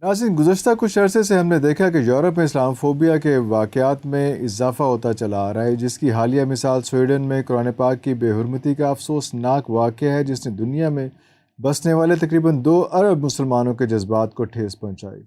ناظرین، گزشتہ کچھ عرصے سے ہم نے دیکھا کہ یورپ میں اسلام فوبیا کے واقعات میں اضافہ ہوتا چلا آ رہا ہے، جس کی حالیہ مثال سویڈن میں قرآن پاک کی بے حرمتی کا افسوسناک واقعہ ہے، جس نے دنیا میں بسنے والے تقریباً 2 ارب مسلمانوں کے جذبات کو ٹھیس پہنچائی۔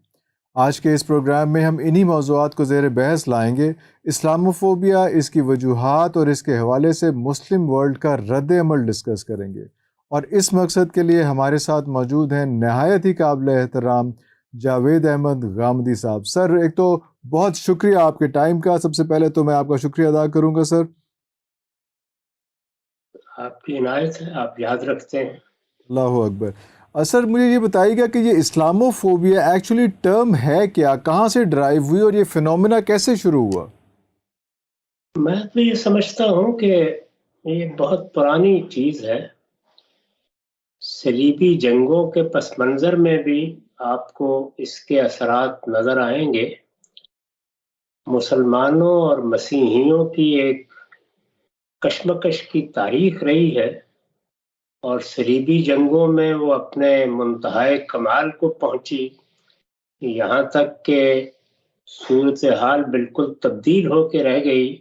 آج کے اس پروگرام میں ہم انہی موضوعات کو زیر بحث لائیں گے: اسلاموفوبیا، اس کی وجوہات اور اس کے حوالے سے مسلم ورلڈ کا رد عمل ڈسکس کریں گے۔ اور اس مقصد کے لیے ہمارے ساتھ موجود ہیں نہایت ہی قابل احترام جاوید احمد غامدی صاحب۔ سر، ایک تو بہت شکریہ آپ کے ٹائم کا، سب سے پہلے تو میں آپ کا شکریہ ادا کروں گا سر۔ آپ کی عنایت ہے، آپ یاد رکھتے ہیں۔ اللہ اکبر۔ سر، مجھے یہ بتائیے گا کہ یہ اسلاموفوبیا ایکچولی ٹرم ہے کیا، کہاں سے ڈرائیو ہوئی اور یہ فینومینا کیسے شروع ہوا؟ میں تو یہ سمجھتا ہوں کہ یہ بہت پرانی چیز ہے۔ صلیبی جنگوں کے پس منظر میں بھی آپ کو اس کے اثرات نظر آئیں گے۔ مسلمانوں اور مسیحیوں کی ایک کشمکش کی تاریخ رہی ہے، اور صلیبی جنگوں میں وہ اپنے منتہائے کمال کو پہنچی، یہاں تک کہ صورتحال بالکل تبدیل ہو کے رہ گئی،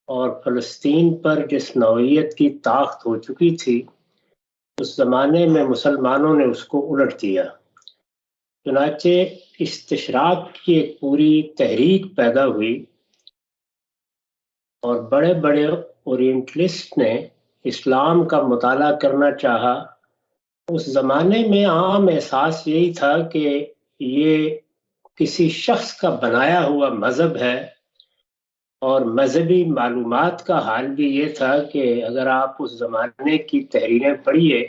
اور فلسطین پر جس نوعیت کی طاقت ہو چکی تھی، اس زمانے میں مسلمانوں نے اس کو الٹ دیا۔ چنانچہ استشراق کی ایک پوری تحریک پیدا ہوئی، اور بڑے بڑے اورینٹلسٹ نے اسلام کا مطالعہ کرنا چاہا۔ اس زمانے میں عام احساس یہی تھا کہ یہ کسی شخص کا بنایا ہوا مذہب ہے، اور مذہبی معلومات کا حال بھی یہ تھا کہ اگر آپ اس زمانے کی تحریریں پڑھیے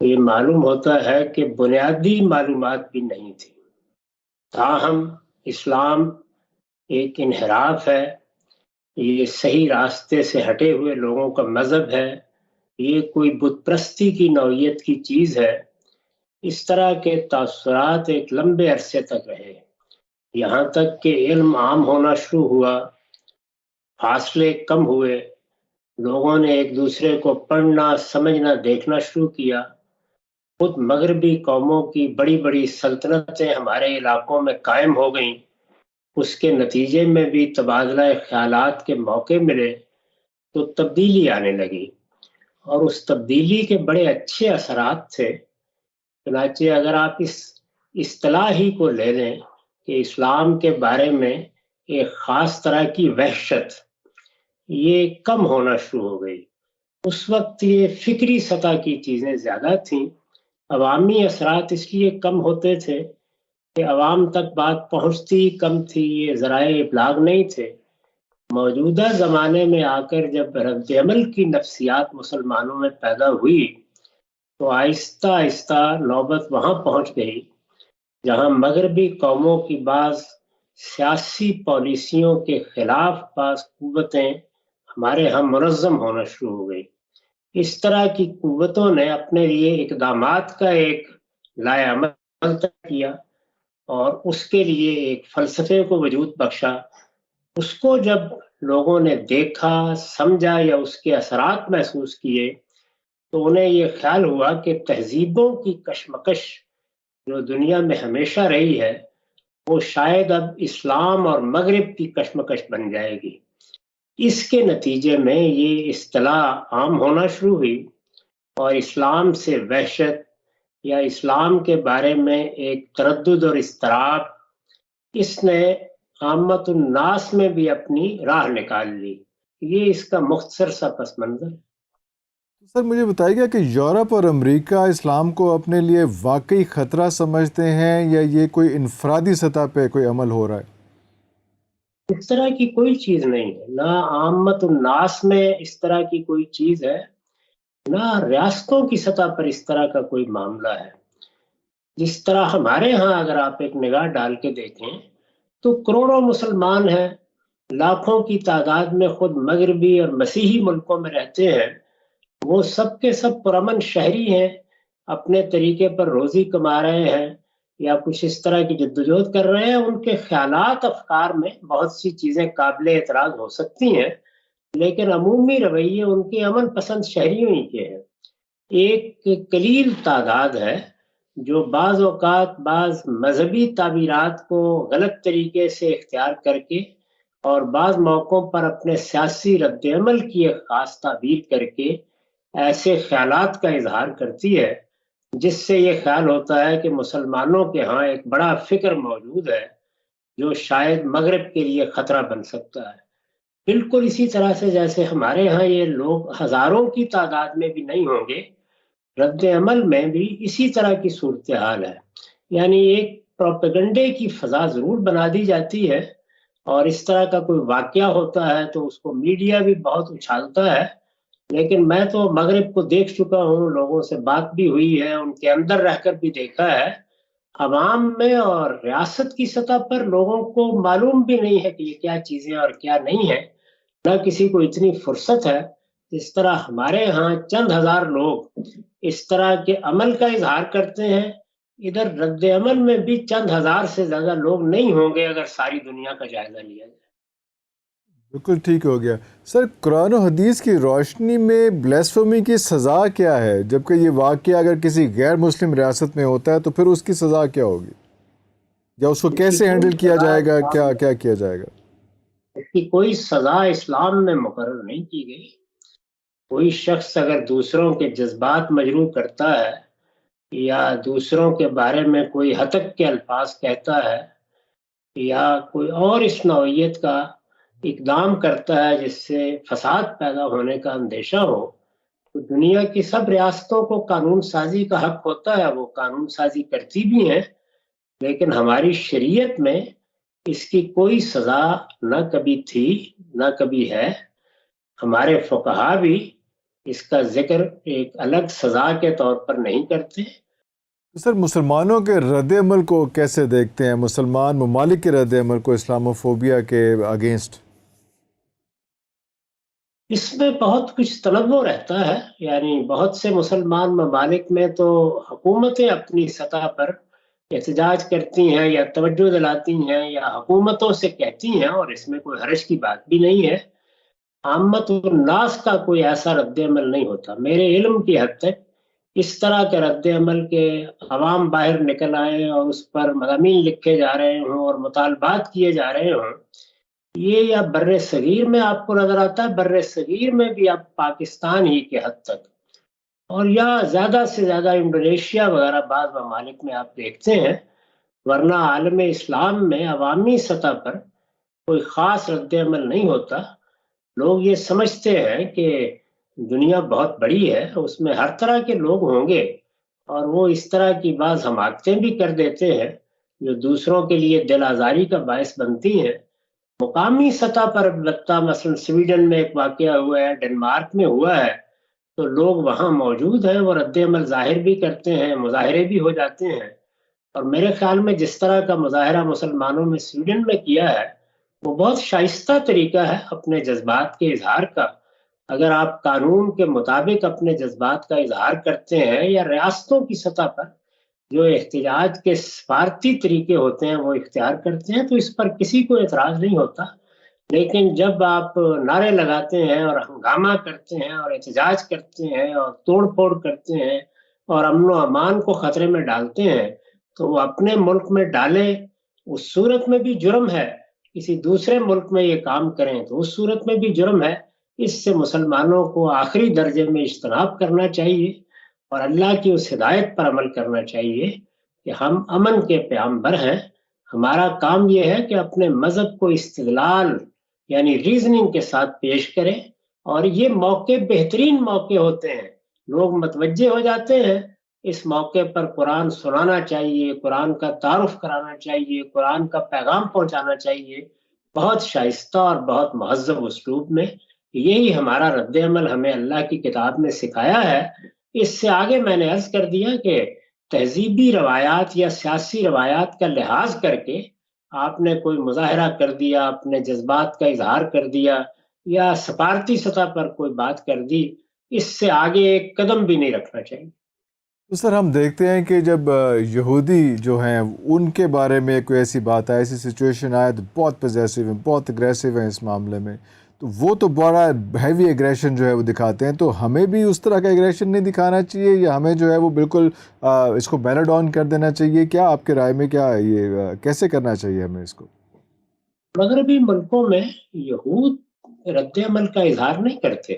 تو یہ معلوم ہوتا ہے کہ بنیادی معلومات بھی نہیں تھی۔ تاہم اسلام ایک انحراف ہے، یہ صحیح راستے سے ہٹے ہوئے لوگوں کا مذہب ہے، یہ کوئی بت پرستی کی نوعیت کی چیز ہے۔ اس طرح کے تاثرات ایک لمبے عرصے تک رہے، یہاں تک کہ علم عام ہونا شروع ہوا، فاصلے کم ہوئے، لوگوں نے ایک دوسرے کو پڑھنا، سمجھنا، دیکھنا شروع کیا۔ خود مغربی قوموں کی بڑی بڑی سلطنتیں ہمارے علاقوں میں قائم ہو گئیں، اس کے نتیجے میں بھی تبادلہ خیالات کے موقع ملے تو تبدیلی آنے لگی، اور اس تبدیلی کے بڑے اچھے اثرات تھے۔ چنانچہ اگر آپ اس اصطلاح ہی کو لے لیں کہ اسلام کے بارے میں ایک خاص طرح کی وحشت، یہ کم ہونا شروع ہو گئی۔ اس وقت یہ فکری سطح کی چیزیں زیادہ تھیں، عوامی اثرات اس لیے کم ہوتے تھے کہ عوام تک بات پہنچتی کم تھی، یہ ذرائع ابلاغ نہیں تھے۔ موجودہ زمانے میں آ کر جب رد عمل کی نفسیات مسلمانوں میں پیدا ہوئی تو آہستہ آہستہ نوبت وہاں پہنچ گئی جہاں مغربی قوموں کی بعض سیاسی پالیسیوں کے خلاف بعض قوتیں ہمارے ہاں منظم ہونا شروع ہو گئی۔ اس طرح کی قوتوں نے اپنے لیے اقدامات کا ایک لائحہ عمل کیا، اور اس کے لیے ایک فلسفے کو وجود بخشا۔ اس کو جب لوگوں نے دیکھا، سمجھا یا اس کے اثرات محسوس کیے تو انہیں یہ خیال ہوا کہ تہذیبوں کی کشمکش جو دنیا میں ہمیشہ رہی ہے، وہ شاید اب اسلام اور مغرب کی کشمکش بن جائے گی۔ اس کے نتیجے میں یہ اصطلاح عام ہونا شروع ہوئی، اور اسلام سے وحشت یا اسلام کے بارے میں ایک تردد اور اضطراب، اس نے عامت الناس میں بھی اپنی راہ نکال لی۔ یہ اس کا مختصر سا پس منظر ہے۔ سر، مجھے بتائیے گا کہ یورپ اور امریکہ اسلام کو اپنے لیے واقعی خطرہ سمجھتے ہیں یا یہ کوئی انفرادی سطح پہ کوئی عمل ہو رہا ہے؟ اس طرح کی کوئی چیز نہیں ہے، نہ عامت الناس میں اس طرح کی کوئی چیز ہے، نہ ریاستوں کی سطح پر اس طرح کا کوئی معاملہ ہے۔ جس طرح ہمارے ہاں اگر آپ ایک نگاہ ڈال کے دیکھیں تو کروڑوں مسلمان ہیں، لاکھوں کی تعداد میں خود مغربی اور مسیحی ملکوں میں رہتے ہیں، وہ سب کے سب پرامن شہری ہیں، اپنے طریقے پر روزی کما رہے ہیں یا کچھ اس طرح کی جدوجہد کر رہے ہیں۔ ان کے خیالات، افکار میں بہت سی چیزیں قابل اعتراض ہو سکتی ہیں، لیکن عمومی رویے ان کے امن پسند شہریوں ہی کے ہیں۔ ایک قلیل تعداد ہے جو بعض اوقات بعض مذہبی تعبیرات کو غلط طریقے سے اختیار کر کے اور بعض موقعوں پر اپنے سیاسی رد عمل کی ایک خاص تعبیر کر کے ایسے خیالات کا اظہار کرتی ہے جس سے یہ خیال ہوتا ہے کہ مسلمانوں کے ہاں ایک بڑا فکر موجود ہے جو شاید مغرب کے لیے خطرہ بن سکتا ہے۔ بالکل اسی طرح سے جیسے ہمارے ہاں یہ لوگ ہزاروں کی تعداد میں بھی نہیں ہوں گے، رد عمل میں بھی اسی طرح کی صورتحال ہے۔ یعنی ایک پروپیگنڈے کی فضا ضرور بنا دی جاتی ہے، اور اس طرح کا کوئی واقعہ ہوتا ہے تو اس کو میڈیا بھی بہت اچھالتا ہے، لیکن میں تو مغرب کو دیکھ چکا ہوں، لوگوں سے بات بھی ہوئی ہے، ان کے اندر رہ کر بھی دیکھا ہے، عوام میں اور ریاست کی سطح پر لوگوں کو معلوم بھی نہیں ہے کہ یہ کیا چیزیں اور کیا نہیں ہے، نہ کسی کو اتنی فرصت ہے۔ اس طرح ہمارے ہاں چند ہزار لوگ اس طرح کے عمل کا اظہار کرتے ہیں، ادھر رد عمل میں بھی چند ہزار سے زیادہ لوگ نہیں ہوں گے اگر ساری دنیا کا جائزہ لیا جائے۔ بالکل ٹھیک ہو گیا سر۔ قرآن و حدیث کی روشنی میں بلیسفیمی کی سزا کیا ہے؟ جبکہ یہ واقعہ اگر کسی غیر مسلم ریاست میں ہوتا ہے تو پھر اس کی سزا کیا ہوگی، یا اس کو کیسے ہینڈل کیا جائے گا، کیا کیا کیا جائے گا؟ اس کی کوئی سزا اسلام میں مقرر نہیں کی گئی۔ کوئی شخص اگر دوسروں کے جذبات مجروح کرتا ہے یا دوسروں کے بارے میں کوئی ہتک کے الفاظ کہتا ہے یا کوئی اور اس نوعیت کا اقدام کرتا ہے جس سے فساد پیدا ہونے کا اندیشہ ہو، تو دنیا کی سب ریاستوں کو قانون سازی کا حق ہوتا ہے، وہ قانون سازی کرتی بھی ہیں، لیکن ہماری شریعت میں اس کی کوئی سزا نہ کبھی تھی نہ کبھی ہے۔ ہمارے فقہا بھی اس کا ذکر ایک الگ سزا کے طور پر نہیں کرتے۔ سر مسلمانوں کے رد عمل کو کیسے دیکھتے ہیں، مسلمان ممالک کے رد عمل کو اسلاموفوبیا کے اگینسٹ؟ اس میں بہت کچھ تنوع رہتا ہے، یعنی بہت سے مسلمان ممالک میں تو حکومتیں اپنی سطح پر احتجاج کرتی ہیں یا توجہ دلاتی ہیں یا حکومتوں سے کہتی ہیں، اور اس میں کوئی حرج کی بات بھی نہیں ہے۔ عامت الناس کا کوئی ایسا رد عمل نہیں ہوتا میرے علم کی حد تک۔ اس طرح کے رد عمل کے عوام باہر نکل آئے اور اس پر مضامین لکھے جا رہے ہوں اور مطالبات کیے جا رہے ہوں، یہ یا بر صغیر میں آپ کو نظر آتا ہے، بر صغیر میں بھی اب پاکستان ہی کے حد تک، اور یا زیادہ سے زیادہ انڈونیشیا وغیرہ بعض ممالک میں آپ دیکھتے ہیں، ورنہ عالم اسلام میں عوامی سطح پر کوئی خاص رد عمل نہیں ہوتا۔ لوگ یہ سمجھتے ہیں کہ دنیا بہت بڑی ہے، اس میں ہر طرح کے لوگ ہوں گے، اور وہ اس طرح کی بعض حماقتیں بھی کر دیتے ہیں جو دوسروں کے لیے دل آزاری کا باعث بنتی ہیں۔ مقامی سطح پر البتہ مثلا سویڈن میں ایک واقعہ ہوا ہے، ڈنمارک میں ہوا ہے، تو لوگ وہاں موجود ہیں، وہ رد عمل ظاہر بھی کرتے ہیں، مظاہرے بھی ہو جاتے ہیں، اور میرے خیال میں جس طرح کا مظاہرہ مسلمانوں میں سویڈن میں کیا ہے وہ بہت شائستہ طریقہ ہے اپنے جذبات کے اظہار کا۔ اگر آپ قانون کے مطابق اپنے جذبات کا اظہار کرتے ہیں یا ریاستوں کی سطح پر جو احتجاج کے سفارتی طریقے ہوتے ہیں وہ اختیار کرتے ہیں تو اس پر کسی کو اعتراض نہیں ہوتا، لیکن جب آپ نعرے لگاتے ہیں اور ہنگامہ کرتے ہیں اور احتجاج کرتے ہیں اور توڑ پھوڑ کرتے ہیں اور امن و امان کو خطرے میں ڈالتے ہیں تو وہ اپنے ملک میں ڈالیں، اس صورت میں بھی جرم ہے، کسی دوسرے ملک میں یہ کام کریں تو اس صورت میں بھی جرم ہے۔ اس سے مسلمانوں کو آخری درجے میں اجتناب کرنا چاہیے اور اللہ کی اس ہدایت پر عمل کرنا چاہیے کہ ہم امن کے پیغمبر ہیں، ہمارا کام یہ ہے کہ اپنے مذہب کو استدلال یعنی ریزننگ کے ساتھ پیش کریں، اور یہ موقع بہترین موقع ہوتے ہیں، لوگ متوجہ ہو جاتے ہیں، اس موقع پر قرآن سنانا چاہیے، قرآن کا تعارف کرانا چاہیے، قرآن کا پیغام پہنچانا چاہیے، بہت شائستہ اور بہت مہذب اسلوب میں۔ یہی ہمارا رد عمل ہمیں اللہ کی کتاب نے سکھایا ہے۔ اس سے آگے میں نے عرض کر دیا کہ تہذیبی روایات یا سیاسی روایات کا لحاظ کر کے آپ نے کوئی مظاہرہ کر دیا، اپنے جذبات کا اظہار کر دیا یا سفارتی سطح پر کوئی بات کر دی، اس سے آگے ایک قدم بھی نہیں رکھنا چاہیے۔ تو سر ہم دیکھتے ہیں کہ جب یہودی جو ہیں ان کے بارے میں کوئی ایسی بات آئے، ایسی سچویشن آئے تو بہت پوزیسو ہیں، بہت اگریسو ہیں اس معاملے میں، تو وہ تو بڑا ہیوی ایگریشن جو ہے وہ دکھاتے ہیں. تو ہمیں بھی اس طرح کا ایگریشن نہیں دکھانا چاہیے یا ہمیں جو ہے وہ بالکل اس کو میلو ڈاؤن کر دینا چاہیے؟ کیا آپ کے رائے میں کیا یہ کیسے کرنا چاہیے ہمیں اس کو؟ مغربی ملکوں میں یہود رد عمل کا اظہار نہیں کرتے.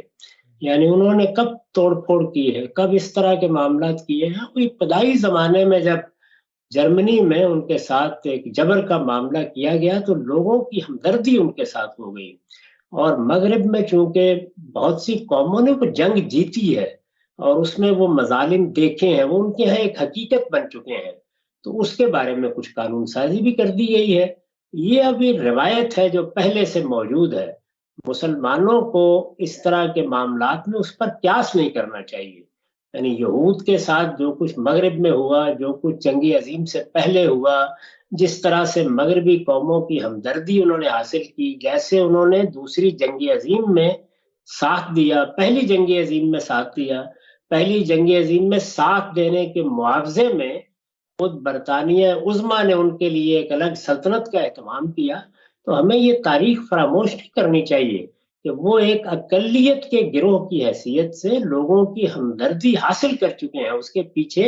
یعنی انہوں نے کب توڑ پھوڑ کی ہے، کب اس طرح کے معاملات کیے ہیں؟ وہ ابتدائی زمانے میں جب جرمنی میں ان کے ساتھ ایک جبر کا معاملہ کیا گیا تو لوگوں کی ہمدردی ان کے ساتھ ہو گئی. اور مغرب میں چونکہ بہت سی قوموں نے وہ جنگ جیتی ہے اور اس میں وہ مظالم دیکھے ہیں، وہ ان کے یہاں ایک حقیقت بن چکے ہیں، تو اس کے بارے میں کچھ قانون سازی بھی کر دی گئی ہے. یہ ابھی روایت ہے جو پہلے سے موجود ہے. مسلمانوں کو اس طرح کے معاملات میں اس پر قیاس نہیں کرنا چاہیے. یعنی یہود کے ساتھ جو کچھ مغرب میں ہوا، جو کچھ جنگ عظیم سے پہلے ہوا، جس طرح سے مغربی قوموں کی ہمدردی انہوں نے حاصل کی، جیسے انہوں نے دوسری جنگ عظیم میں ساتھ دیا، پہلی جنگ عظیم میں ساتھ دیا، پہلی جنگ عظیم میں ساتھ دینے کے معاوضے میں خود برطانیہ عظما نے ان کے لیے ایک الگ سلطنت کا اہتمام کیا. تو ہمیں یہ تاریخ فراموش نہیں کرنی چاہیے کہ وہ ایک اقلیت کے گروہ کی حیثیت سے لوگوں کی ہمدردی حاصل کر چکے ہیں. اس کے پیچھے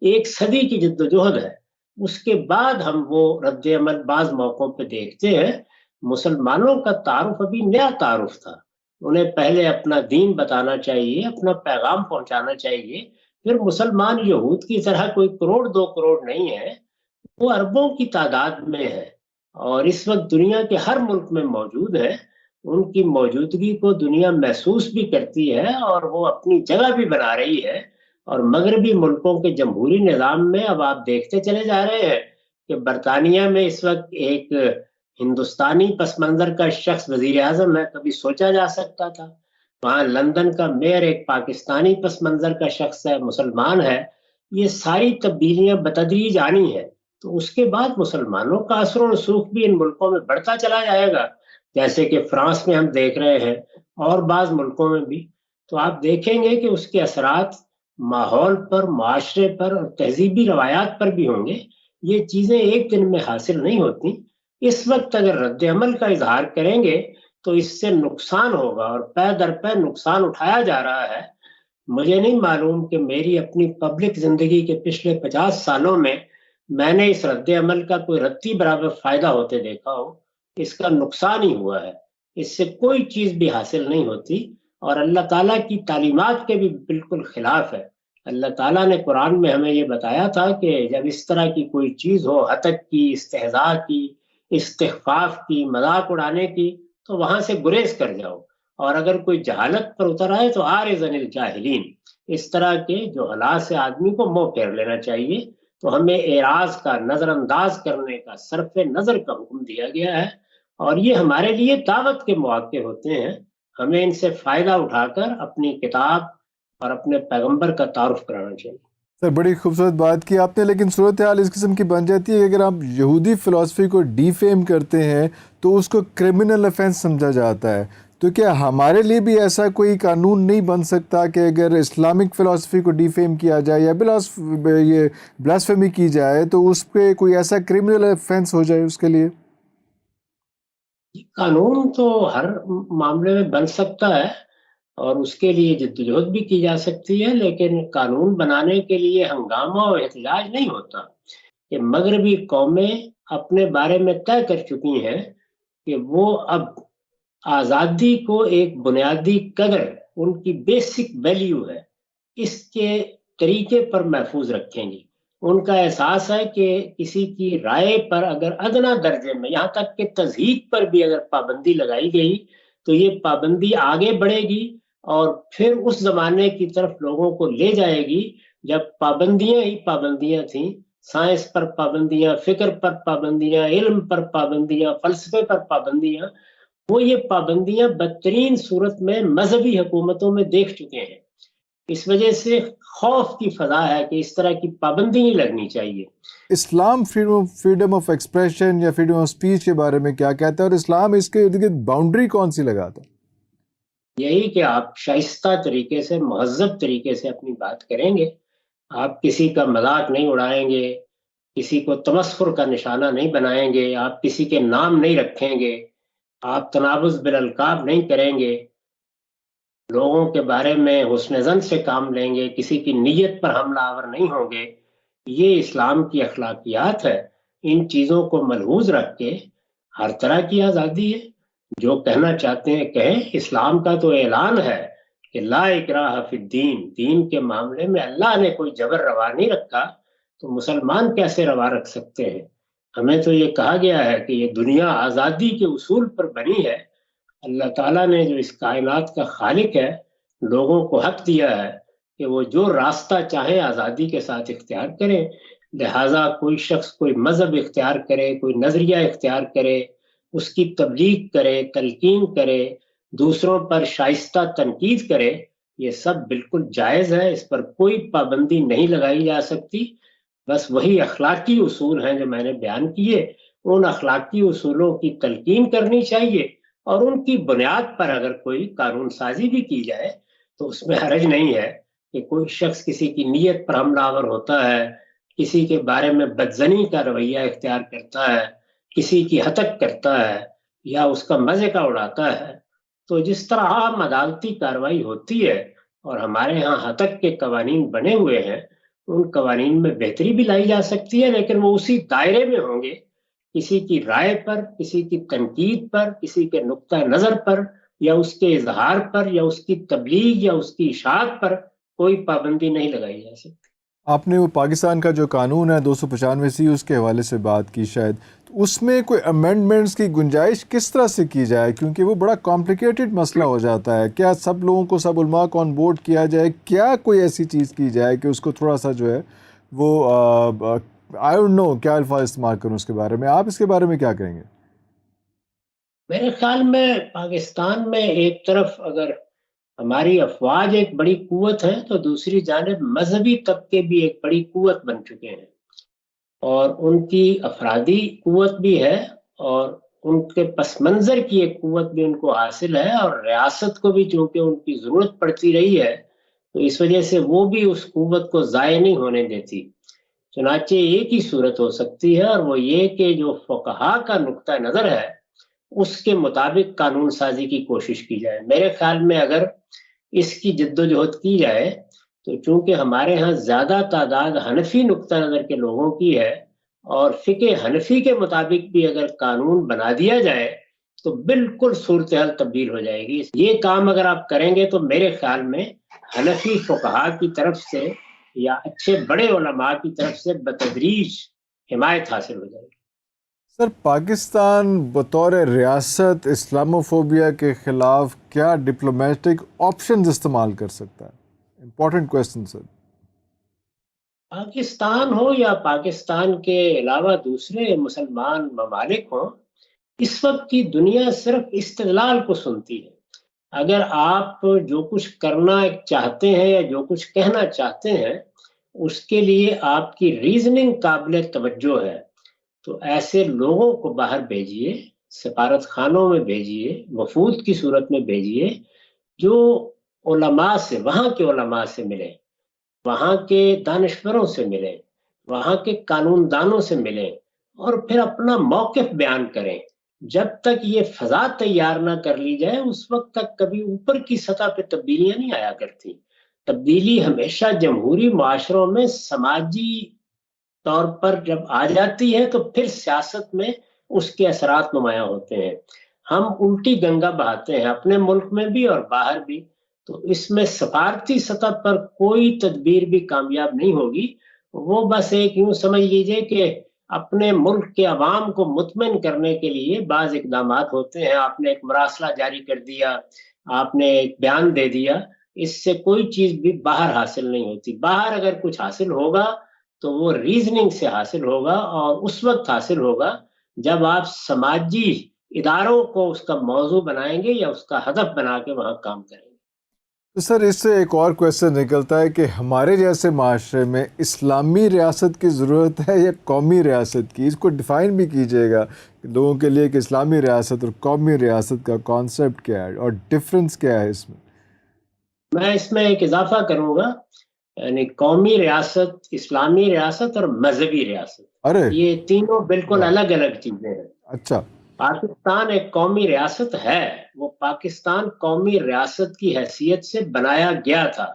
ایک صدی کی جدوجہد ہے. اس کے بعد ہم وہ رد عمل بعض موقعوں پہ دیکھتے ہیں. مسلمانوں کا تعارف ابھی نیا تعارف تھا. انہیں پہلے اپنا دین بتانا چاہیے، اپنا پیغام پہنچانا چاہیے. پھر مسلمان یہود کی طرح کوئی کروڑ دو کروڑ نہیں ہے، وہ اربوں کی تعداد میں ہے اور اس وقت دنیا کے ہر ملک میں موجود ہے. ان کی موجودگی کو دنیا محسوس بھی کرتی ہے اور وہ اپنی جگہ بھی بنا رہی ہے. اور مغربی ملکوں کے جمہوری نظام میں اب آپ دیکھتے چلے جا رہے ہیں کہ برطانیہ میں اس وقت ایک ہندوستانی پس منظر کا شخص وزیر اعظم ہے. کبھی سوچا جا سکتا تھا؟ وہاں لندن کا میئر ایک پاکستانی پس منظر کا شخص ہے، مسلمان ہے. یہ ساری تبدیلیاں بتدریج آنی ہے. تو اس کے بعد مسلمانوں کا اثر و رسوخ بھی ان ملکوں میں بڑھتا چلا جائے گا، جیسے کہ فرانس میں ہم دیکھ رہے ہیں اور بعض ملکوں میں بھی. تو آپ دیکھیں گے کہ اس کے اثرات ماحول پر، معاشرے پر اور تہذیبی روایات پر بھی ہوں گے. یہ چیزیں ایک دن میں حاصل نہیں ہوتی. اس وقت اگر رد عمل کا اظہار کریں گے تو اس سے نقصان ہوگا اور پے در پے نقصان اٹھایا جا رہا ہے. مجھے نہیں معلوم کہ میری اپنی پبلک زندگی کے پچھلے 50 سالوں میں نے اس رد عمل کا کوئی رتی برابر فائدہ ہوتے دیکھا ہو. اس کا نقصان ہی ہوا ہے. اس سے کوئی چیز بھی حاصل نہیں ہوتی اور اللہ تعالیٰ کی تعلیمات کے بھی بالکل خلاف ہے. اللہ تعالیٰ نے قرآن میں ہمیں یہ بتایا تھا کہ جب اس طرح کی کوئی چیز ہو، ہتک کی، استہزاء کی، استخفاف کی، مذاق اڑانے کی، تو وہاں سے گریز کر جاؤ. اور اگر کوئی جہالت پر اتر آئے تو آرزن الجاہلین، اس طرح کے جو حالات سے آدمی کو منہ پھیر لینا چاہیے. تو ہمیں اعراض کا، نظر انداز کرنے کا، صرف نظر کا حکم دیا گیا ہے اور یہ ہمارے لیے دعوت کے مواقع ہوتے ہیں. ہمیں ان سے فائدہ اٹھا کر اپنی کتاب اور اپنے پیغمبر کا تعارف کرانا چاہیے. سر بڑی خوبصورت بات کی آپ نے، لیکن صورتحال اس قسم کی بن جاتی ہے کہ اگر آپ یہودی فلسفی کو ڈی فیم کرتے ہیں تو اس کو کرمنل افینس سمجھا جاتا ہے. تو کیا ہمارے لیے بھی ایسا کوئی قانون نہیں بن سکتا کہ اگر اسلامک فلسفی کو ڈی فیم کیا جائے یا یہ بلاسفیمی کی جائے تو اس پہ کوئی ایسا کرمنل افینس ہو جائے اس کے لیے؟ قانون تو ہر معاملے میں بن سکتا ہے اور اس کے لیے جدوجہد بھی کی جا سکتی ہے، لیکن قانون بنانے کے لیے ہنگامہ اور احتجاج نہیں ہوتا. کہ مغربی قومیں اپنے بارے میں طے کر چکی ہیں کہ وہ اب آزادی کو ایک بنیادی قدر، ان کی بیسک ویلیو ہے، اس کے طریقے پر محفوظ رکھیں گی. ان کا احساس ہے کہ کسی کی رائے پر اگر ادنا درجے میں، یہاں تک کہ تضحیک پر بھی اگر پابندی لگائی گئی تو یہ پابندی آگے بڑھے گی اور پھر اس زمانے کی طرف لوگوں کو لے جائے گی جب پابندیاں ہی پابندیاں تھیں. سائنس پر پابندیاں، فکر پر پابندیاں، علم پر پابندیاں، فلسفے پر پابندیاں. وہ یہ پابندیاں بدترین صورت میں مذہبی حکومتوں میں دیکھ چکے ہیں. اس وجہ سے خوف کی فضا ہے کہ اس طرح کی پابندی نہیں لگنی چاہیے. اسلام فریڈم آف ایکسپریشن یا فریڈم آف اسپیچ کے بارے میں کیا کہتا ہے اور اسلام اس کے ارد گرد باؤنڈری کون سی لگاتا ہے؟ یہی کہ آپ شائستہ طریقے سے، مہذب طریقے سے اپنی بات کریں گے. آپ کسی کا مذاق نہیں اڑائیں گے، کسی کو تمسخر کا نشانہ نہیں بنائیں گے، آپ کسی کے نام نہیں رکھیں گے، آپ تنابز بالالقاب نہیں کریں گے، لوگوں کے بارے میں حسن ظن سے کام لیں گے، کسی کی نیت پر حملہ آور نہیں ہوں گے، یہ اسلام کی اخلاقیات ہے۔ ان چیزوں کو ملحوظ رکھ کے ہر طرح کی آزادی ہے، جو کہنا چاہتے ہیں کہیں۔ اسلام کا تو اعلان ہے کہ لا اکراہ فی الدین، دین کے معاملے میں اللہ نے کوئی جبر روا نہیں رکھا، تو مسلمان کیسے روا رکھ سکتے ہیں؟ ہمیں تو یہ کہا گیا ہے کہ یہ دنیا آزادی کے اصول پر بنی ہے۔ اللہ تعالیٰ نے جو اس کائنات کا خالق ہے، لوگوں کو حق دیا ہے کہ وہ جو راستہ چاہے آزادی کے ساتھ اختیار کریں، لہٰذا کوئی شخص کوئی مذہب اختیار کرے، کوئی نظریہ اختیار کرے، اس کی تبلیغ کرے، تلقین کرے، دوسروں پر شائستہ تنقید کرے، یہ سب بالکل جائز ہے، اس پر کوئی پابندی نہیں لگائی جا سکتی۔ بس وہی اخلاقی اصول ہیں جو میں نے بیان کیے، ان اخلاقی اصولوں کی تلقین کرنی چاہیے، اور ان کی بنیاد پر اگر کوئی قانون سازی بھی کی جائے تو اس میں حرج نہیں ہے کہ کوئی شخص کسی کی نیت پر حملہ آور ہوتا ہے، کسی کے بارے میں بدزنی کا رویہ اختیار کرتا ہے، کسی کی ہتک کرتا ہے یا اس کا مزے کا اڑاتا ہے، تو جس طرح عام عدالتی کارروائی ہوتی ہے اور ہمارے ہاں ہتک کے قوانین بنے ہوئے ہیں، ان قوانین میں بہتری بھی لائی جا سکتی ہے، لیکن وہ اسی دائرے میں ہوں گے۔ کسی کی رائے پر، کسی کی تنقید پر، کسی کے نقطہ نظر پر یا اس کے اظہار پر یا اس کی تبلیغ یا اس کی اشاعت پر کوئی پابندی نہیں لگائی جا سکتی۔ آپ نے وہ پاکستان کا جو قانون ہے 295 اس کے حوالے سے بات کی، شاید تو اس میں کوئی امینڈمنٹس کی گنجائش کس طرح سے کی جائے، کیونکہ وہ بڑا کمپلیکیٹڈ مسئلہ ہو جاتا ہے۔ کیا سب لوگوں کو، سب علماء کو آن بورڈ کیا جائے؟ کیا کوئی ایسی چیز کی جائے کہ اس کو تھوڑا سا جو ہے وہ آئی ڈونٹ نو کیا الفاظ استعمال کروں اس کے بارے میں، آپ اس کے بارے میں کیا کہیں گے؟ میرے خیال میں پاکستان میں ایک طرف اگر ہماری افواج ایک بڑی قوت ہے تو دوسری جانب مذہبی طبقے بھی ایک بڑی قوت بن چکے ہیں، اور ان کی افرادی قوت بھی ہے اور ان کے پس منظر کی ایک قوت بھی ان کو حاصل ہے، اور ریاست کو بھی چونکہ ان کی ضرورت پڑتی رہی ہے تو اس وجہ سے وہ بھی اس قوت کو ضائع نہیں ہونے دیتی۔ چنانچہ ایک ہی صورت ہو سکتی ہے، اور وہ یہ کہ جو فقہا کا نقطہ نظر ہے اس کے مطابق قانون سازی کی کوشش کی جائے۔ میرے خیال میں اگر اس کی جدوجہد کی جائے تو چونکہ ہمارے ہاں زیادہ تعداد حنفی نقطہ نظر کے لوگوں کی ہے، اور فقہ حنفی کے مطابق بھی اگر قانون بنا دیا جائے تو بالکل صورتحال تبدیل ہو جائے گی۔ یہ کام اگر آپ کریں گے تو میرے خیال میں حنفی فقہا کی طرف سے یا اچھے بڑے علماء کی طرف سے بتدریج حمایت حاصل ہو جائے گی۔ سر، پاکستان بطور ریاست اسلاموفوبیا کے خلاف کیا ڈپلومیٹک آپشنز استعمال کر سکتا ہے؟ امپورٹنٹ کویسچن سر۔ پاکستان ہو یا پاکستان کے علاوہ دوسرے مسلمان ممالک ہوں، اس وقت کی دنیا صرف استدلال کو سنتی ہے۔ اگر آپ جو کچھ کرنا چاہتے ہیں یا جو کچھ کہنا چاہتے ہیں اس کے لیے آپ کی ریزننگ قابل توجہ ہے تو ایسے لوگوں کو باہر بھیجیے، سفارت خانوں میں بھیجیے، وفود کی صورت میں بھیجیے، جو علماء سے، وہاں کے علماء سے ملیں، وہاں کے دانشوروں سے ملیں، وہاں کے قانون دانوں سے ملیں، اور پھر اپنا موقف بیان کریں۔ جب تک یہ فضا تیار نہ کر لی جائے اس وقت تک کبھی اوپر کی سطح پہ تبدیلیاں نہیں آیا کرتی۔ تبدیلی ہمیشہ جمہوری معاشروں میں سماجی طور پر جب آ جاتی ہے تو پھر سیاست میں اس کے اثرات نمایاں ہوتے ہیں۔ ہم الٹی گنگا بہاتے ہیں اپنے ملک میں بھی اور باہر بھی، تو اس میں سفارتی سطح پر کوئی تدبیر بھی کامیاب نہیں ہوگی۔ وہ بس ایک یوں سمجھ لیجئے کہ اپنے ملک کے عوام کو مطمئن کرنے کے لیے بعض اقدامات ہوتے ہیں۔ آپ نے ایک مراسلہ جاری کر دیا، آپ نے ایک بیان دے دیا، اس سے کوئی چیز بھی باہر حاصل نہیں ہوتی۔ باہر اگر کچھ حاصل ہوگا تو وہ ریزننگ سے حاصل ہوگا، اور اس وقت حاصل ہوگا جب آپ سماجی اداروں کو اس کا موضوع بنائیں گے یا اس کا ہدف بنا کے وہاں کام کریں گے۔ تو سر، اس سے ایک اور کویسچن نکلتا ہے کہ ہمارے جیسے معاشرے میں اسلامی ریاست کی ضرورت ہے یا قومی ریاست کی؟ اس کو ڈیفائن بھی کیجیے گا لوگوں کے لیے کہ اسلامی ریاست اور قومی ریاست کا کانسیپٹ کیا ہے اور ڈفرینس کیا ہے اس میں؟ میں اس میں ایک اضافہ کروں گا، یعنی قومی ریاست، اسلامی ریاست اور مذہبی ریاست، ارے یہ تینوں بالکل الگ الگ چیزیں ہیں۔ اچھا، پاکستان ایک قومی ریاست ہے، وہ پاکستان قومی ریاست کی حیثیت سے بنایا گیا تھا۔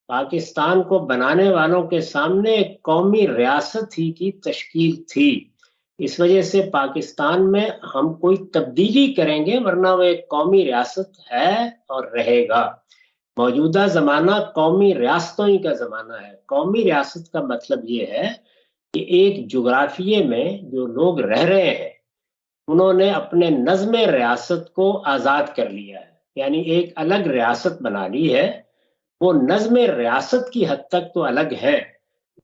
پاکستان کو بنانے والوں کے سامنے ایک قومی ریاست ہی کی تشکیل تھی، اس وجہ سے پاکستان میں ہم کوئی تبدیلی کریں گے ورنہ وہ ایک قومی ریاست ہے اور رہے گا۔ موجودہ زمانہ قومی ریاستوں ہی کا زمانہ ہے۔ قومی ریاست کا مطلب یہ ہے کہ ایک جغرافیے میں جو لوگ رہ رہے ہیں انہوں نے اپنے نظم ریاست کو آزاد کر لیا ہے، یعنی ایک الگ ریاست بنا لی ہے۔ وہ نظم ریاست کی حد تک تو الگ ہے،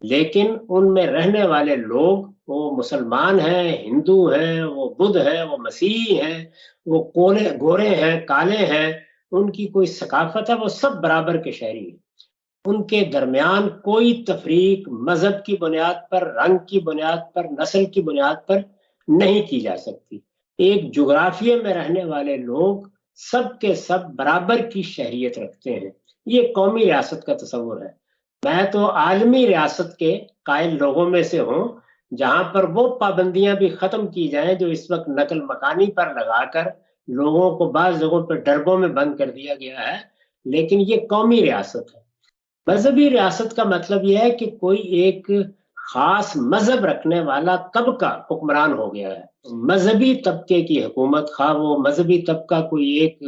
لیکن ان میں رہنے والے لوگ وہ مسلمان ہیں، ہندو ہیں، وہ بدھ ہیں، وہ مسیحی ہیں، وہ گورے ہیں، کالے ہیں، ان کی کوئی ثقافت ہے، وہ سب برابر کے شہری ہیں۔ ان کے درمیان کوئی تفریق مذہب کی بنیاد پر، رنگ کی بنیاد پر، نسل کی بنیاد پر نہیں کی جا سکتی۔ ایک جغرافیے میں رہنے والے لوگ سب کے سب برابر کی شہریت رکھتے ہیں۔ یہ قومی ریاست کا تصور ہے۔ میں تو عالمی ریاست کے قائل لوگوں میں سے ہوں، جہاں پر وہ پابندیاں بھی ختم کی جائیں جو اس وقت نقل مکانی پر لگا کر لوگوں کو بعض جگہوں پر ڈربوں میں بند کر دیا گیا ہے، لیکن یہ قومی ریاست ہے۔ مذہبی ریاست کا مطلب یہ ہے کہ کوئی ایک خاص مذہب رکھنے والا طبقہ حکمران ہو گیا ہے۔ مذہبی طبقے کی حکومت، خواہ وہ مذہبی طبقہ کوئی ایک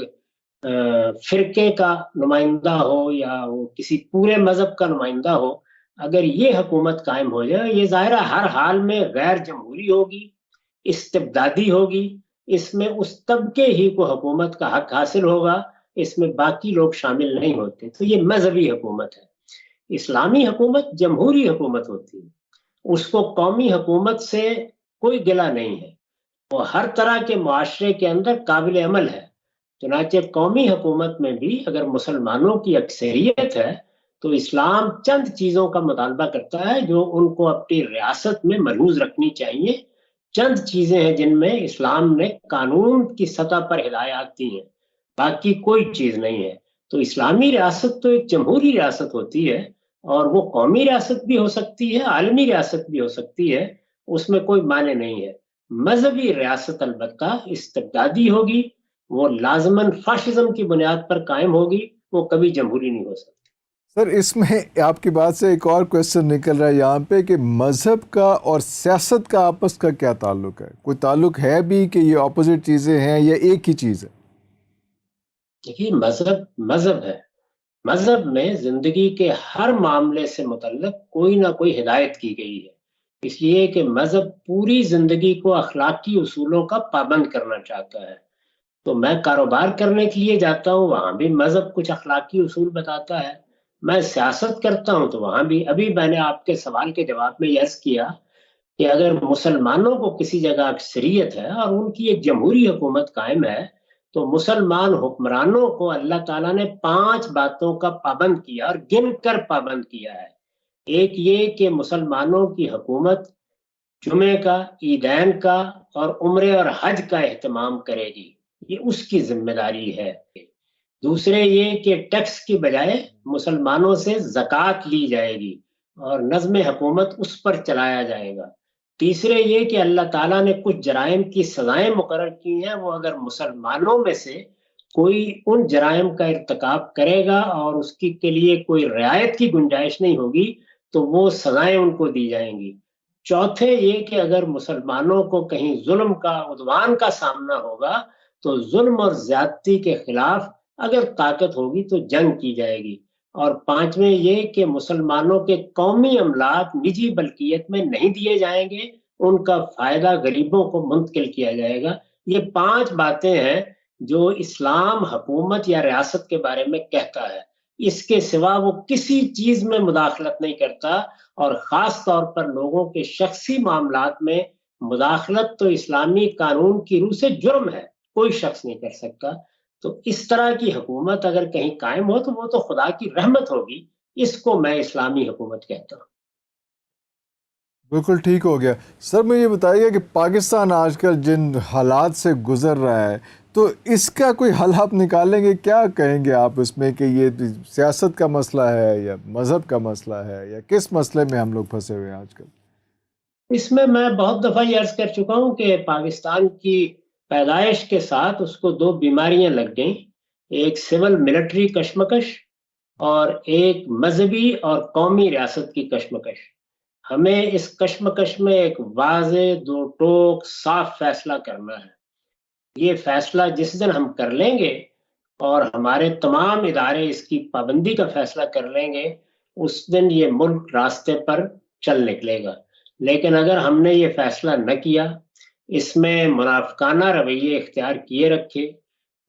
فرقے کا نمائندہ ہو یا وہ کسی پورے مذہب کا نمائندہ ہو، اگر یہ حکومت قائم ہو جائے، یہ ظاہرہ ہر حال میں غیر جمہوری ہوگی، استبدادی ہوگی، اس میں اس طبقے ہی کو حکومت کا حق حاصل ہوگا، اس میں باقی لوگ شامل نہیں ہوتے۔ تو یہ مذہبی حکومت ہے۔ اسلامی حکومت جمہوری حکومت ہوتی ہے، اس کو قومی حکومت سے کوئی گلہ نہیں ہے، وہ ہر طرح کے معاشرے کے اندر قابل عمل ہے۔ چنانچہ قومی حکومت میں بھی اگر مسلمانوں کی اکثریت ہے تو اسلام چند چیزوں کا مطالبہ کرتا ہے جو ان کو اپنی ریاست میں ملحوظ رکھنی چاہیے۔ چند چیزیں ہیں جن میں اسلام نے قانون کی سطح پر ہدایات دی ہیں، باقی کوئی چیز نہیں ہے۔ تو اسلامی ریاست تو ایک جمہوری ریاست ہوتی ہے، اور وہ قومی ریاست بھی ہو سکتی ہے، عالمی ریاست بھی ہو سکتی ہے، اس میں کوئی معنی نہیں ہے۔ مذہبی ریاست البتہ استبدادی ہوگی، وہ لازماً فاشزم کی بنیاد پر قائم ہوگی، وہ کبھی جمہوری نہیں ہو سکتی۔ سر، اس میں آپ کی بات سے ایک اور کویسچن نکل رہا ہے یہاں پہ کہ مذہب کا اور سیاست کا آپس کا کیا تعلق ہے؟ کوئی تعلق ہے بھی کہ یہ اپوزٹ چیزیں ہیں یا ایک ہی چیز ہے؟ دیکھیے، مذہب ہے۔ مذہب میں زندگی کے ہر معاملے سے متعلق کوئی نہ کوئی ہدایت کی گئی ہے، اس لیے کہ مذہب پوری زندگی کو اخلاقی اصولوں کا پابند کرنا چاہتا ہے۔ تو میں کاروبار کرنے کے لیے جاتا ہوں، وہاں بھی مذہب کچھ اخلاقی اصول بتاتا ہے۔ میں سیاست کرتا ہوں تو وہاں بھی، ابھی میں نے آپ کے سوال کے جواب میں یہ عرض کیا کہ اگر مسلمانوں کو کسی جگہ اکثریت ہے اور ان کی ایک جمہوری حکومت قائم ہے تو مسلمان حکمرانوں کو اللہ تعالیٰ نے 5 باتوں کا پابند کیا اور گن کر پابند کیا ہے۔ ایک یہ کہ مسلمانوں کی حکومت جمعے کا، عیدین کا اور عمرے اور حج کا اہتمام کرے گی، یہ اس کی ذمہ داری ہے۔ دوسرے یہ کہ ٹیکس کی بجائے مسلمانوں سے زکوٰۃ لی جائے گی اور نظم حکومت اس پر چلایا جائے گا۔ تیسرے یہ کہ اللہ تعالیٰ نے کچھ جرائم کی سزائیں مقرر کی ہیں، وہ اگر مسلمانوں میں سے کوئی ان جرائم کا ارتکاب کرے گا اور اس کی کے لیے کوئی رعایت کی گنجائش نہیں ہوگی تو وہ سزائیں ان کو دی جائیں گی۔ چوتھے یہ کہ اگر مسلمانوں کو کہیں ظلم کا، عدوان کا سامنا ہوگا تو ظلم اور زیادتی کے خلاف اگر طاقت ہوگی تو جنگ کی جائے گی۔ اور پانچویں یہ کہ مسلمانوں کے قومی املاک نجی ملکیت میں نہیں دیے جائیں گے، ان کا فائدہ غریبوں کو منتقل کیا جائے گا۔ یہ 5 باتیں ہیں جو اسلام حکومت یا ریاست کے بارے میں کہتا ہے۔ اس کے سوا وہ کسی چیز میں مداخلت نہیں کرتا، اور خاص طور پر لوگوں کے شخصی معاملات میں مداخلت تو اسلامی قانون کی روح سے جرم ہے، کوئی شخص نہیں کر سکتا۔ تو اس طرح کی حکومت اگر کہیں قائم ہو تو وہ تو خدا کی رحمت ہوگی، اس کو میں اسلامی حکومت کہتا ہوں۔ بالکل ٹھیک ہو گیا۔ سر، مجھے یہ بتائیے کہ پاکستان آج کل جن حالات سے گزر رہا ہے تو اس کا کوئی حل آپ نکالیں گے؟ کیا کہیں گے آپ اس میں کہ یہ سیاست کا مسئلہ ہے یا مذہب کا مسئلہ ہے یا کس مسئلے میں ہم لوگ پھنسے ہوئے ہیں آج کل؟ اس میں بہت دفعہ یہ عرض کر چکا ہوں کہ پاکستان کی پیدائش کے ساتھ اس کو دو بیماریاں لگ گئیں، ایک سول ملٹری کشمکش اور ایک مذہبی اور قومی ریاست کی کشمکش۔ ہمیں اس کشمکش میں ایک واضح دو ٹوک صاف فیصلہ کرنا ہے۔ یہ فیصلہ جس دن ہم کر لیں گے اور ہمارے تمام ادارے اس کی پابندی کا فیصلہ کر لیں گے، اس دن یہ ملک راستے پر چل نکلے گا۔ لیکن اگر ہم نے یہ فیصلہ نہ کیا، اس میں منافقانہ رویے اختیار کیے رکھے،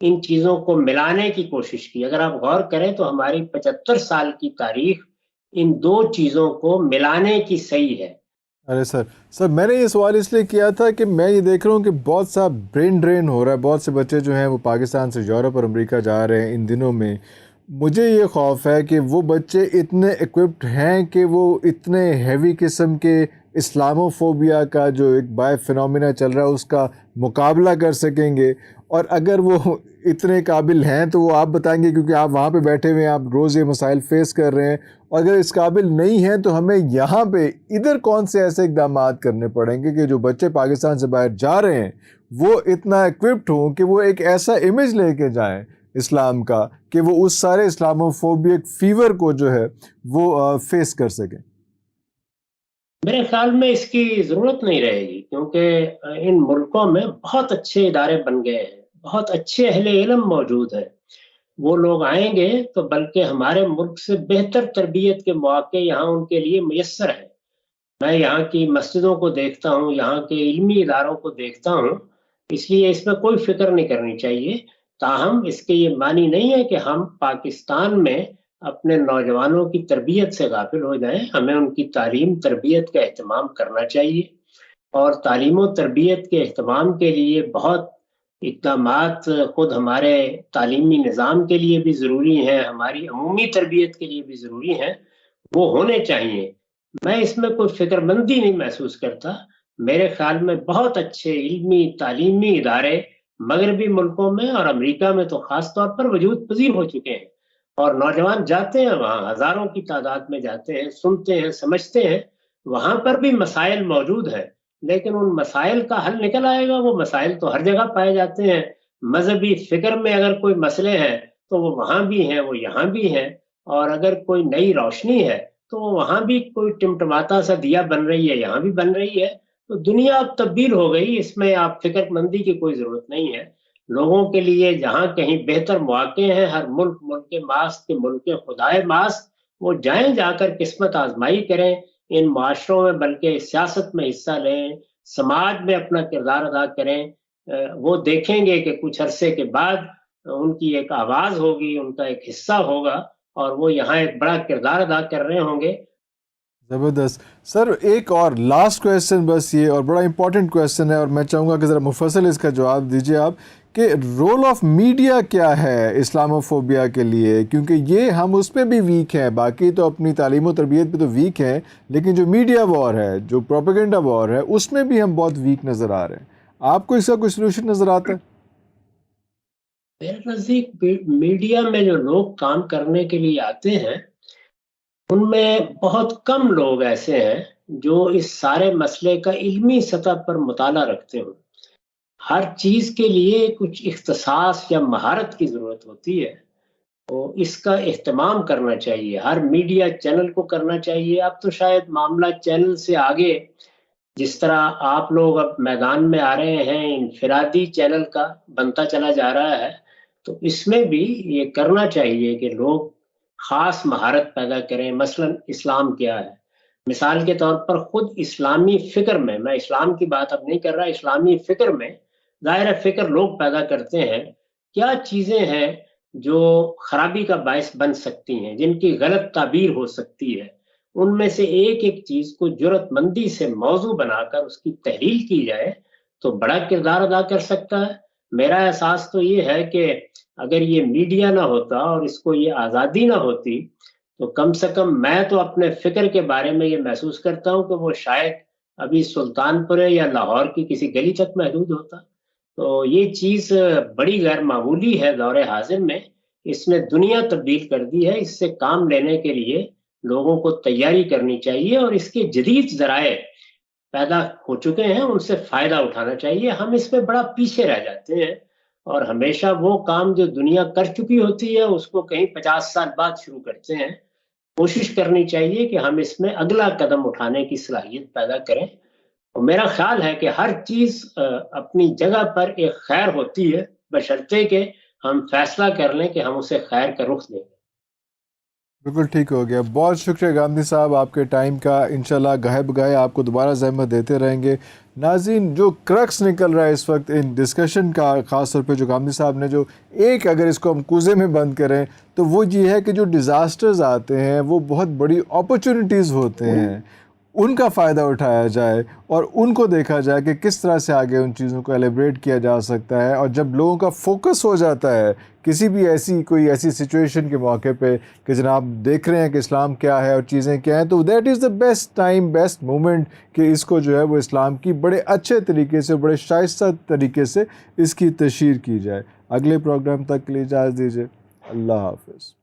ان چیزوں کو ملانے کی کوشش کی، اگر آپ غور کریں تو ہماری 75 سال کی تاریخ ان دو چیزوں کو ملانے کی صحیح ہے۔ ارے سر میں نے یہ سوال اس لیے کیا تھا کہ میں یہ دیکھ رہا ہوں کہ بہت سا برین ڈرین ہو رہا ہے، بہت سے بچے جو ہیں وہ پاکستان سے یورپ اور امریکہ جا رہے ہیں ان دنوں میں۔ مجھے یہ خوف ہے کہ وہ بچے اتنے ایکوپڈ ہیں کہ وہ اتنے ہیوی قسم کے اسلاموفوبیا کا جو ایک بائے فنومینا چل رہا ہے اس کا مقابلہ کر سکیں گے، اور اگر وہ اتنے قابل ہیں تو وہ آپ بتائیں گے کیونکہ آپ وہاں پہ بیٹھے ہوئے ہیں، آپ روز یہ مسائل فیس کر رہے ہیں، اور اگر اس قابل نہیں ہیں تو ہمیں یہاں پہ ادھر کون سے ایسے اقدامات کرنے پڑیں گے کہ جو بچے پاکستان سے باہر جا رہے ہیں وہ اتنا ایکوپڈ ہوں کہ وہ ایک ایسا امیج لے کے جائیں اسلام کا کہ وہ اس سارے اسلاموفوبیک فیور کو جو ہے وہ فیس کر سکیں۔ میرے خیال میں اس کی ضرورت نہیں رہے گی، کیونکہ ان ملکوں میں بہت اچھے ادارے بن گئے ہیں، بہت اچھے اہل علم موجود ہیں۔ وہ لوگ آئیں گے تو بلکہ ہمارے ملک سے بہتر تربیت کے مواقع یہاں ان کے لیے میسر ہیں۔ میں یہاں کی مسجدوں کو دیکھتا ہوں، یہاں کے علمی اداروں کو دیکھتا ہوں، اس لیے اس میں کوئی فکر نہیں کرنی چاہیے۔ تاہم اس کے یہ معنی نہیں ہے کہ ہم پاکستان میں اپنے نوجوانوں کی تربیت سے غافل ہو جائیں۔ ہمیں ان کی تعلیم تربیت کا اہتمام کرنا چاہیے، اور تعلیم و تربیت کے اہتمام کے لیے بہت اقدامات خود ہمارے تعلیمی نظام کے لیے بھی ضروری ہیں، ہماری عمومی تربیت کے لیے بھی ضروری ہیں، وہ ہونے چاہیے۔ میں اس میں کوئی فکر مندی نہیں محسوس کرتا۔ میرے خیال میں بہت اچھے علمی تعلیمی ادارے مغربی ملکوں میں اور امریکہ میں تو خاص طور پر وجود پذیر ہو چکے ہیں، اور نوجوان جاتے ہیں وہاں، ہزاروں کی تعداد میں جاتے ہیں، سنتے ہیں، سمجھتے ہیں۔ وہاں پر بھی مسائل موجود ہیں، لیکن ان مسائل کا حل نکل آئے گا۔ وہ مسائل تو ہر جگہ پائے جاتے ہیں۔ مذہبی فکر میں اگر کوئی مسئلے ہیں تو وہ وہاں بھی ہیں، وہ یہاں بھی ہیں، اور اگر کوئی نئی روشنی ہے تو وہاں بھی کوئی ٹمٹماتا سا دیا بن رہی ہے، یہاں بھی بن رہی ہے۔ تو دنیا اب تبدیل ہو گئی، اس میں آپ فکر مندی کی کوئی ضرورت نہیں ہے۔ لوگوں کے لیے جہاں کہیں بہتر مواقع ہیں، ہر ملک ملک ماست کے ملک خدائے ماست، وہ جائیں، جا کر قسمت آزمائی کریں ان معاشروں میں، بلکہ سیاست میں حصہ لیں، سماج میں اپنا کردار ادا کریں۔ وہ دیکھیں گے کہ کچھ عرصے کے بعد ان کی ایک آواز ہوگی، ان کا ایک حصہ ہوگا، اور وہ یہاں ایک بڑا کردار ادا کر رہے ہوں گے۔ زبردست سر، ایک اور لاسٹ کویسچن بس یہ، اور بڑا امپورٹنٹ کویسچن ہے، اور میں چاہوں گا کہ ذرا مفصل اس کا جواب دیجیے آپ کہ رول آف میڈیا کیا ہے اسلاموفوبیا کے لیے، کیونکہ یہ ہم اس پہ بھی ویک ہیں، باقی تو اپنی تعلیم و تربیت پہ تو ویک ہیں، لیکن جو میڈیا وار ہے، جو پروپیگنڈا وار ہے، اس میں بھی ہم بہت ویک نظر آ رہے ہیں۔ آپ کو اس کا کوئی سلوشن نظر آتا ہے؟ میرے نزدیک میڈیا میں جو لوگ کام کرنے کے لیے آتے ہیں ان میں بہت کم لوگ ایسے ہیں جو اس سارے مسئلے کا علمی سطح پر مطالعہ رکھتے ہوں۔ ہر چیز کے لیے کچھ اختصاص یا مہارت کی ضرورت ہوتی ہے، تو اس کا اہتمام کرنا چاہیے، ہر میڈیا چینل کو کرنا چاہیے۔ اب تو شاید معاملہ چینل سے آگے، جس طرح آپ لوگ اب میدان میں آ رہے ہیں، انفرادی چینل کا بنتا چلا جا رہا ہے، تو اس میں بھی یہ کرنا چاہیے کہ لوگ خاص مہارت پیدا کریں۔ مثلا اسلام کیا ہے، مثال کے طور پر خود اسلامی فکر میں اسلام کی بات اب نہیں کر رہا، اسلامی فکر میں ظاہر فکر لوگ پیدا کرتے ہیں، کیا چیزیں ہیں جو خرابی کا باعث بن سکتی ہیں، جن کی غلط تعبیر ہو سکتی ہے، ان میں سے ایک ایک چیز کو جرات مندی سے موضوع بنا کر اس کی تحلیل کی جائے تو بڑا کردار ادا کر سکتا ہے۔ میرا احساس تو یہ ہے کہ اگر یہ میڈیا نہ ہوتا اور اس کو یہ آزادی نہ ہوتی تو کم سے کم میں تو اپنے فکر کے بارے میں یہ محسوس کرتا ہوں کہ وہ شاید ابھی سلطان پورے یا لاہور کی کسی گلی تک محدود ہوتا۔ تو یہ چیز بڑی غیر معمولی ہے دور حاضر میں، اس نے دنیا تبدیل کر دی ہے۔ اس سے کام لینے کے لیے لوگوں کو تیاری کرنی چاہیے، اور اس کے جدید ذرائع پیدا ہو چکے ہیں ان سے فائدہ اٹھانا چاہیے. ہم اس میں بڑا پیچھے رہ جاتے ہیں اور ہمیشہ وہ کام جو دنیا کر چکی ہوتی ہے اس کو کہیں 50 سال بعد شروع کرتے ہیں. کوشش کرنی چاہیے کہ ہم اس میں اگلا قدم اٹھانے کی صلاحیت پیدا کریں. اور میرا خیال ہے کہ ہر چیز اپنی جگہ پر ایک خیر ہوتی ہے بشرطے کہ ہم فیصلہ کر لیں کہ ہم اسے خیر کا رخ دیں. بالکل ٹھیک ہو گیا. بہت شکریہ گاندھی صاحب آپ کے ٹائم کا. انشاءاللہ گاہے بگاہے آپ کو دوبارہ زحمت دیتے رہیں گے. ناظرین، جو کرکس نکل رہا ہے اس وقت ان ڈسکشن کا، خاص طور پہ جو گاندھی صاحب نے جو ایک اگر اس کو ہم کوزے میں بند کریں تو وہ یہ ہے کہ جو ڈیزاسٹرز آتے ہیں وہ بہت بڑی اپرچونٹیز ہوتے ہیں، ان کا فائدہ اٹھایا جائے اور ان کو دیکھا جائے کہ کس طرح سے آگے ان چیزوں کو ایلیبریٹ کیا جا سکتا ہے. اور جب لوگوں کا فوکس ہو جاتا ہے کسی بھی کوئی ایسی سچویشن کے موقع پہ کہ جناب دیکھ رہے ہیں کہ اسلام کیا ہے اور چیزیں کیا ہیں، تو that is the best time, best moment کہ اس کو جو ہے وہ اسلام کی بڑے اچھے طریقے سے، بڑے شائستہ طریقے سے اس کی تشہیر کی جائے. اگلے پروگرام تک کے لیے اجازت دیجیے. اللہ حافظ.